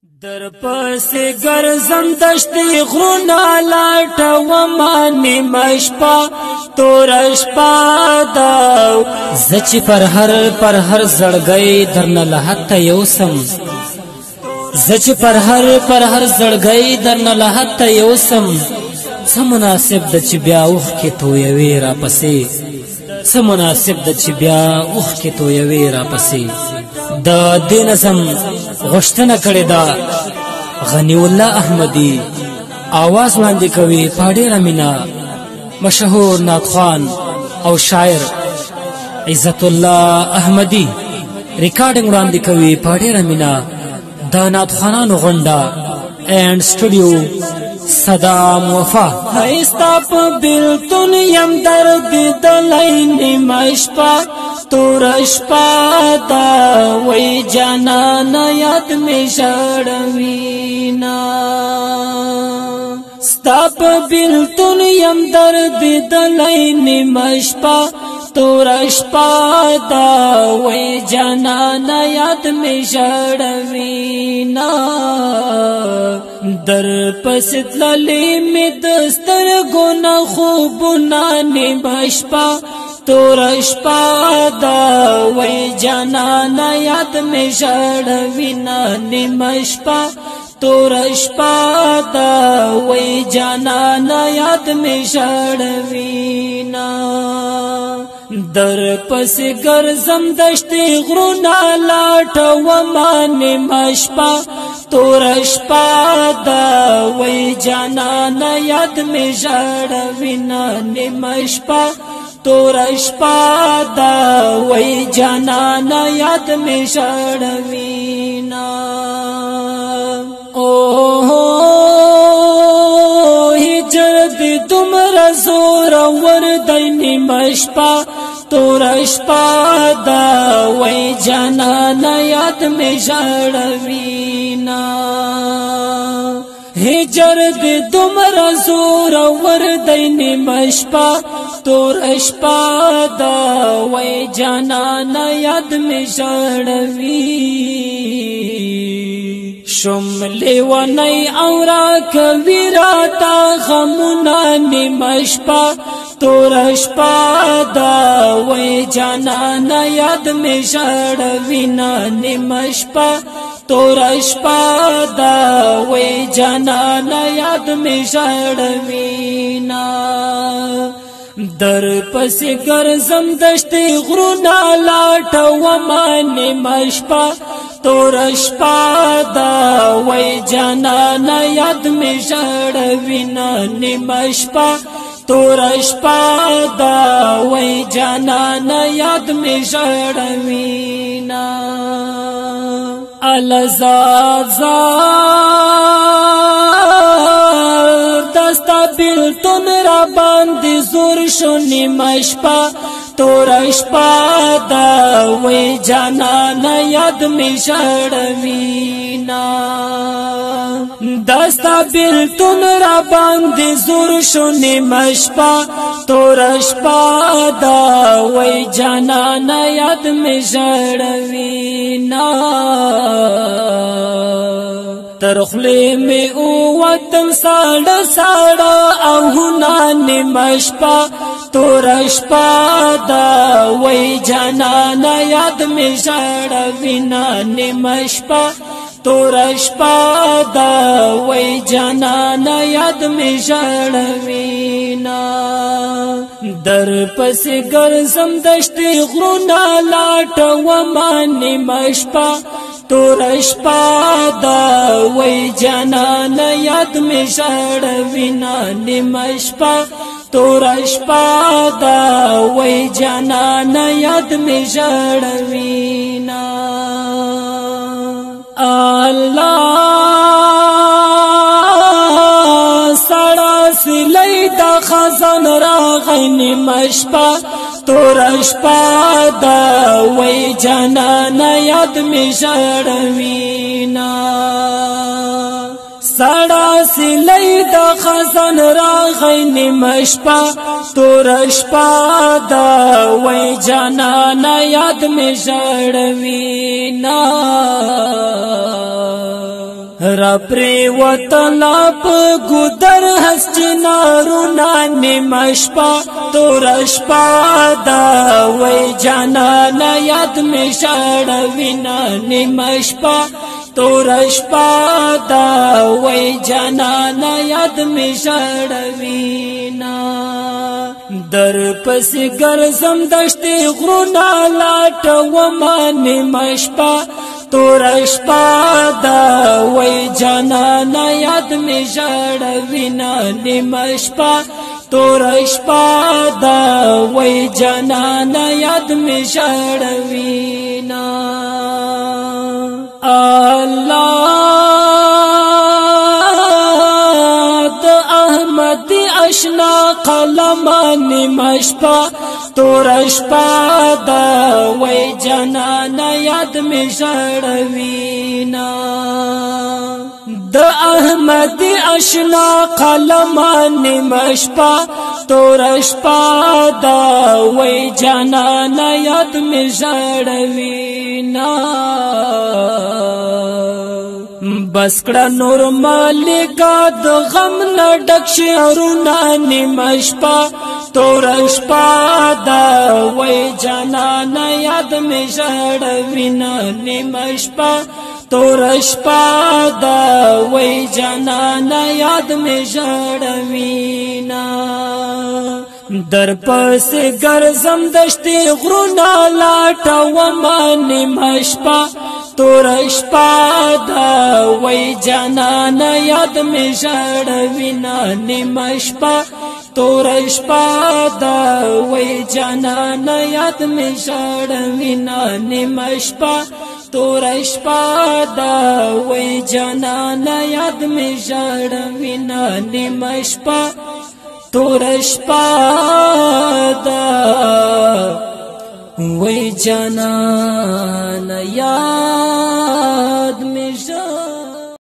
در پسې ګرځم دشتې غرونه لاټومه نیمه شپه توره شپه ده زه چې پر هر زړګی درنه له حته یوسم زه چې پر هر زړګی درنه له حته یوسم څه مناسب ده چې بیا اوښکې تویوې راپسې څه مناسب ده چې بیا اوښکې تویوې راپسې د دې نظم غوښتنه کړې ده غنی الله احمدی आवाज وړاندې کوي په ډېره مینه مشهور نعتخوان او شاعر عزت الله احمدی ریکارډینګ وړاندې کوي په ډېره مینه د نعتخوانانو غونډه اینڈ سټوډیو صدام وفا هایستا په بیلتون یم درد دلی نیمه شپه توره شپه ده وای جانانه یاد مې ژړوینه ستا په بیلتون یم درد دلی نیمه شپه توره شپه ده وای جانانه یاد مې ژړوینه در پس تللی می دسترګو نه خوبونه نیمه شپه توره شپه ده وای جانانه یاد مې ژړوینه نیمه شپه توره شپه ده وای جانانه یاد مې ژړوینه در پسې ګرځم دشتې غرونه لاټومه نیمه شپه توره شپه ده وای جانانه یاد مې ژړوینه نیمه شپه توره شپه ده وای جانانه یاد مې ژړوینه هجر دې دومره زورور دی نیمه شپه توره شپه ده وای جانانه یاد مې ژړوینه هجر دې دومره زورور دی نیمه شپه توره شپه ده وای جانانه یاد مې ژړوي شم لیونی او را کوي راته غمونه نیمه شپه توره شپه ده وای جانانه یاد مې ژړوینه نیمه شپه توره شپه ده وای جانانه یاد مې ژړوینه در پسې ګرځم دشتې غرونه لاټومه نیمه شپه توره شپه ده وای جانانه یاد مې ژړوینه نیمه شپه توره شپه ده وای جانانه یاد مې ژړوینه الزار دستا بیلتون را باندې زور شو نیمه شپه توره شپه ده وای جانانه یاد مې ژړوینه دستا بیلتون را باندې زور شو نیمه شپه توره شپه ده وای جانانه یاد مې ژړوینه تر خولې مې ووتل ساړه ساړه آهونه نیمه شپه توره شپه ده وای جانانه یاد مې ژړوینه نیمه شپه توره شپه ده وای جانانه یاد مې ژړوینه در پسې ګرځم دشتې غرونه لاټومه نیمه شپه توره شپه ده وای جانانه یاد مې ژړوینه نیمه شپه توره شپه ده وای جانانه یاد مې ژړوینه الله سړه سلی د خزان راغی نیمه شپه توره شپه ده وای جانانه یاد مې ژړوینه سړه سلی د خزان راغی نیمه شپه توره شپه ده وای جانانه یاد مې ژړوینه را پریوتلا پا گودر هست چنارونا نمشپا تو رشپا دا وی جانانا یاد می شاڑوینا نمشپا تو رشپا دا وی جانانا یاد می شاڑوینا در پس گرزم دشتی غرونا لاتا وما نمشپا تو رشپا دا وی جانانا یاد می شاڑوینا نمشپا تو رشپا دا وی جانانا یاد می شاڑوینا اللہ دا احمد اشنا قلمان مشپا تو رشپا دا وی جانانا یاد می شاڑوینا دا احمد اشنا قلمان مشپا تو رشپا دا وی جانانا یاد می شاڑوینا بس کړه نور مالکا د غم نه ډک شعرونه نیمه شپه توره شپه ده وای جانانه یاد مې ژړوینه نیمه شپه توره شپه ده وای جانانه یاد مې ژړوینه در پس ګرځم دشتي غرونه لاټومه نیمه شپه توره شپه ده وای جانانه یاد مې ژړوینه نیمه شپه توره شپه ده وای جانانه یاد مې ژړوینه نیمه شپه توره شپه ده وای جانانه یاد مې ژړوینه نیمه شپه توره شپه ده وای جانانه یاد